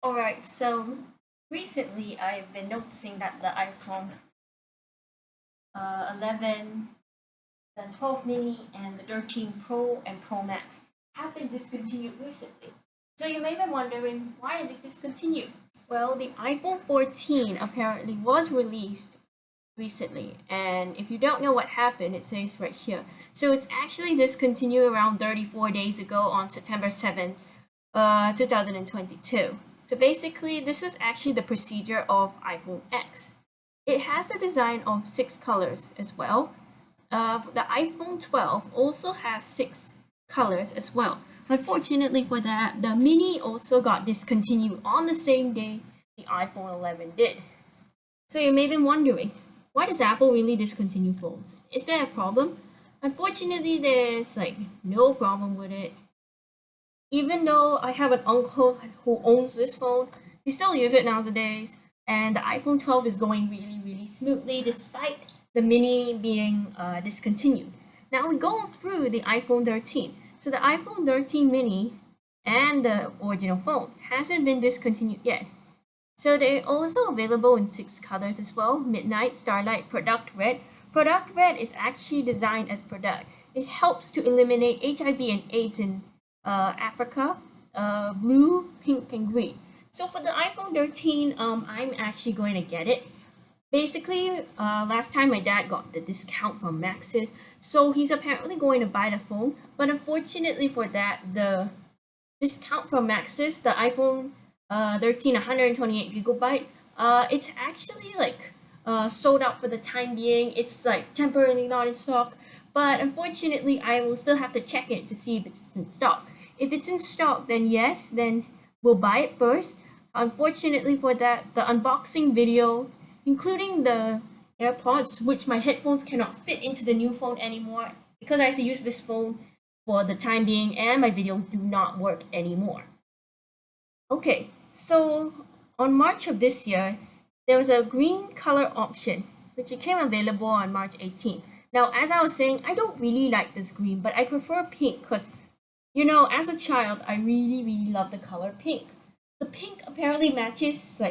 Alright, so recently I've been noticing that the iPhone 11, the 12 mini, and the 13 Pro and Pro Max have been discontinued recently. So you may be wondering, why are they discontinued? Well, the iPhone 14 apparently was released recently, and if you don't know what happened, it says right here. So it's actually discontinued around 34 days ago on September 7th, 2022. So basically, this is actually the procedure of iPhone X. It has the design of six colors as well. The iPhone 12 also has six colors as well. Unfortunately for that, the mini also got discontinued on the same day the iPhone 11 did. So you may be wondering, why does Apple really discontinue phones? Is there a problem? Unfortunately, there's no problem with it. Even though I have an uncle who owns this phone, he still uses it nowadays, and the iPhone 12 is going really, really smoothly despite the mini being discontinued. Now we go through the iPhone 13. So the iPhone 13 mini and the original phone hasn't been discontinued yet. So they're also available in six colors as well: Midnight, Starlight, Product Red. Product Red is actually designed as product. It helps to eliminate HIV and AIDS in Africa, blue, pink, and green. So for the iPhone 13, I'm actually going to get it. Basically, last time my dad got the discount from Maxis, so he's apparently going to buy the phone. But unfortunately for that, the discount from Maxis, the iPhone 13 128 gigabyte, it's actually sold out for the time being. It's temporarily not in stock, but unfortunately, I will still have to check it to see if it's in stock. If it's in stock, then yes, then we'll buy it first. Unfortunately for that, the unboxing video, including the AirPods, which my headphones cannot fit into the new phone anymore because I have to use this phone for the time being, and my videos do not work anymore. Okay, so on March of this year, there was a green color option which became available on March 18th. Now, as I was saying, I don't really like this green, but I prefer pink because, as a child, I really, really love the color pink. The pink apparently matches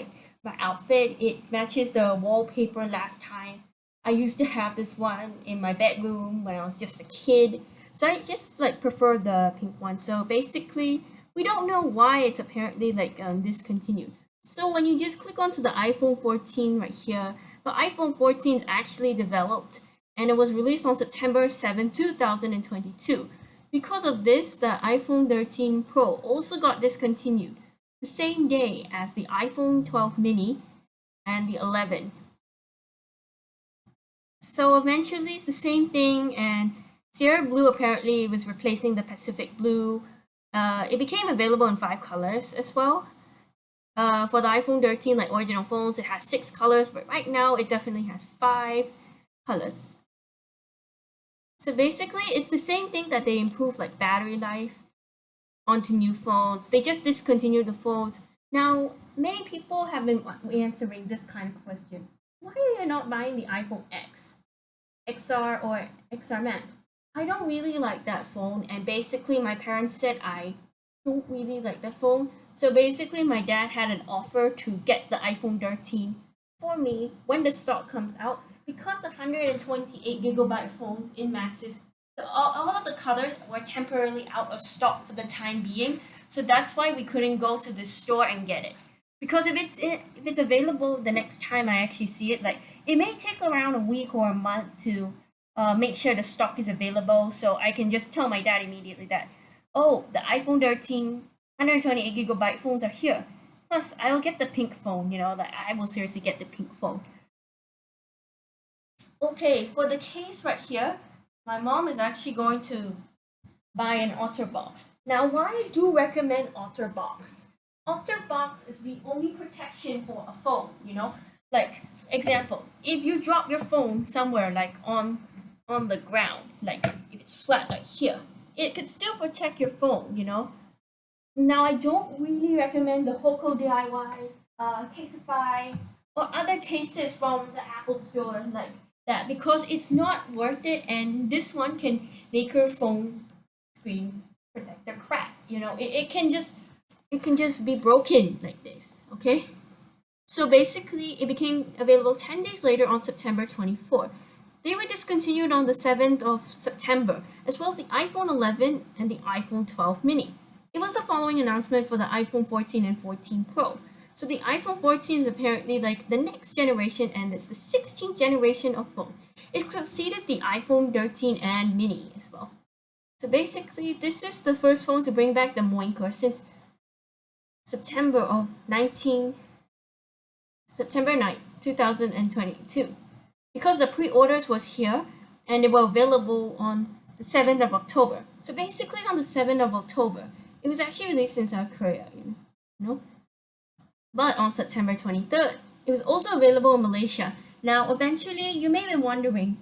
my outfit. It matches the wallpaper last time. I used to have this one in my bedroom when I was just a kid. So I just prefer the pink one. So basically, we don't know why it's apparently discontinued. So when you just click onto the iPhone 14 right here, the iPhone 14 is actually developed and it was released on September 7th, 2022. Because of this, the iPhone 13 Pro also got discontinued the same day as the iPhone 12 mini and the 11. So eventually it's the same thing, and Sierra Blue apparently was replacing the Pacific Blue. It became available in five colors as well. For the iPhone 13, like original phones, it has six colors, but right now it definitely has five colors. So basically, it's the same thing that they improve battery life onto new phones. They just discontinued the phones. Now, many people have been answering this kind of question: why are you not buying the iPhone X, XR, or XR Max? I don't really like that phone, and basically, my parents said I don't really like the phone. So basically, my dad had an offer to get the iPhone 13 for me when the stock comes out, because the 128 gigabyte phones in Maxis, all of the colors were temporarily out of stock for the time being. So that's why we couldn't go to the store and get it. Because if it's available the next time I actually see it, it may take around a week or a month to make sure the stock is available. So I can just tell my dad immediately that, oh, the iPhone 13 128 gigabyte phones are here. Plus, I'll get the pink phone. That I will seriously get the pink phone. Okay, for the case right here, my mom is actually going to buy an OtterBox. Now, why I do recommend OtterBox? OtterBox is the only protection for a phone. Example, if you drop your phone somewhere on the ground, if it's flat like here, it could still protect your phone. Now, I don't really recommend the Hoco DIY, Caseify, or other cases from the Apple Store like that, because it's not worth it, and this one can make your phone screen protector crack. It can just it can just be broken like this, okay? So basically, it became available 10 days later on September 24. They were discontinued on the 7th of September, as well as the iPhone 11 and the iPhone 12 mini. It was the following announcement for the iPhone 14 and 14 Pro. So the iPhone 14 is apparently like the next generation, and it's the 16th generation of phone. It succeeded the iPhone 13 and mini as well. So basically, this is the first phone to bring back the Moinker since September of 19 September 9, 2022. Because the pre-orders was here and they were available on the 7th of October. So basically on the 7th of October, it was actually released in South Korea, you know. But on September 23rd, it was also available in Malaysia. Now, eventually, you may be wondering,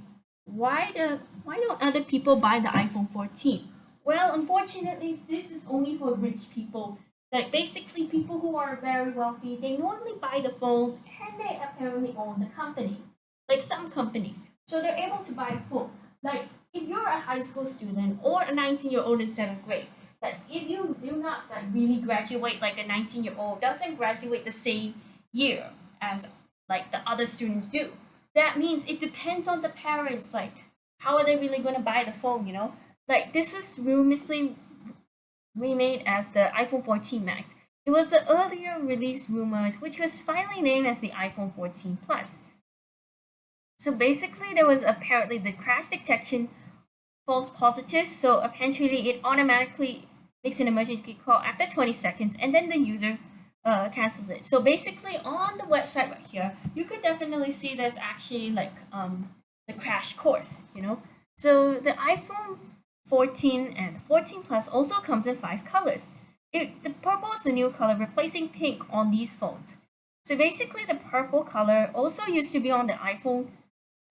why don't other people buy the iPhone 14? Well, unfortunately, this is only for rich people. Like basically people who are very wealthy, they normally buy the phones and they apparently own the company. Like some companies. So they're able to buy a phone. Like if you're a high school student or a 19-year-old in 7th grade, like if you do not like really graduate like a 19-year-old doesn't graduate the same year as like the other students do. That means it depends on the parents, like how are they really gonna buy the phone, you know? Like this was rumorsly remade as the iPhone 14 Max. It was the earlier release rumored, which was finally named as the iPhone 14 Plus. So basically, there was apparently the crash detection false positive, so apparently it automatically makes an emergency call after 20 seconds, and then the user cancels it. So basically, on the website right here, you could definitely see there's actually like the crash course, you know. So the iPhone 14 and 14 Plus also comes in 5 colors. The purple is the new color, replacing pink on these phones. So basically, the purple color also used to be on the iPhone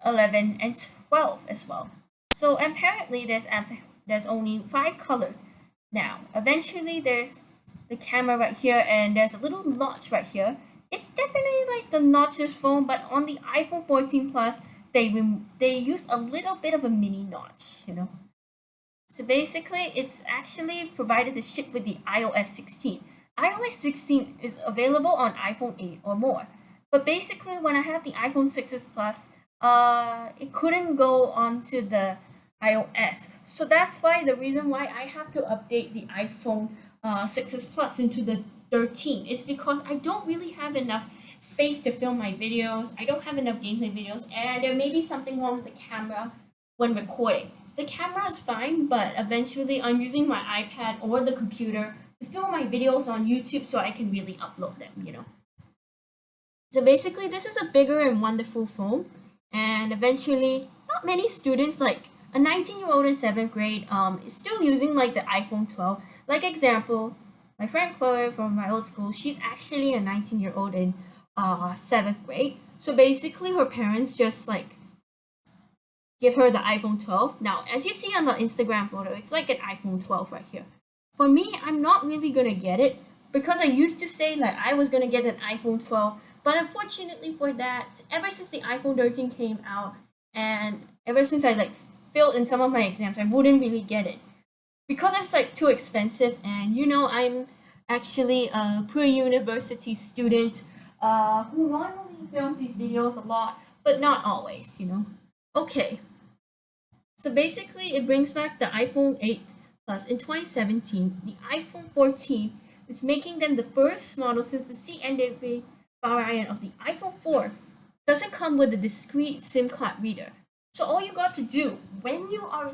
11 and 12 as well. So apparently, there's only 5 colors now. Eventually, there's the camera right here, and there's a little notch right here. It's definitely like the notchless phone, but on the iPhone 14 Plus, they use a little bit of a mini notch, you know. So basically, it's actually provided to ship with the iOS 16. iOS 16 is available on iPhone 8 or more. But basically, when I have the iPhone 6s Plus, it couldn't go onto the iOS. So that's why the reason why I have to update the iPhone 6s Plus into the 13 is because I don't really have enough space to film my videos. I don't have enough gameplay videos, and there may be something wrong with the camera when recording. The camera is fine, but eventually I'm using my iPad or the computer to film my videos on YouTube so I can really upload them, you know. So basically, this is a bigger and wonderful phone, and eventually, not many students, like a 19-year-old in 7th grade, is still using like the iPhone 12. Like example, my friend Chloe from my old school, she's actually a 19-year-old in 7th grade. So basically, her parents just like give her the iPhone 12. Now, as you see on the Instagram photo, it's like an iPhone 12 right here. For me, I'm not really gonna get it because I used to say like I was gonna get an iPhone 12, but unfortunately for that, ever since the iPhone 13 came out, and ever since I like failed in some of my exams, I wouldn't really get it because it's like too expensive. And you know, I'm actually a pre-university student who normally films these videos a lot, but not always, you know. Okay, so basically, it brings back the iPhone 8 Plus in 2017. The iPhone 14 is making them the first model since the CNW variant of the iPhone 4 doesn't come with a discrete SIM card reader. So all you got to do when you are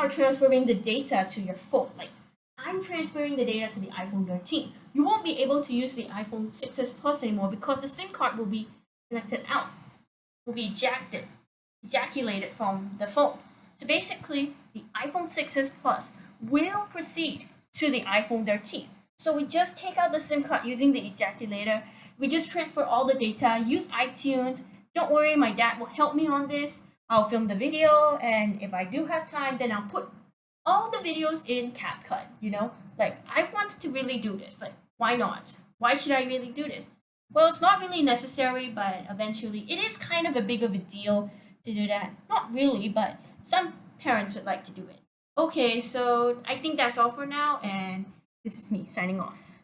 transferring the data to your phone, like I'm transferring the data to the iPhone 13, you won't be able to use the iPhone 6s Plus anymore because the SIM card will be connected out, will be ejaculated from the phone. So basically, the iPhone 6s Plus will proceed to the iPhone 13. So we just take out the SIM card using the ejaculator. We just transfer all the data, use iTunes. Don't worry, my dad will help me on this. I'll film the video, and if I do have time, then I'll put all the videos in CapCut, you know? Like, I wanted to really do this. Like, why not? Why should I really do this? Well, it's not really necessary, but eventually it is kind of a big of a deal to do that. Not really, but some parents would like to do it. Okay, so I think that's all for now, and This is me signing off.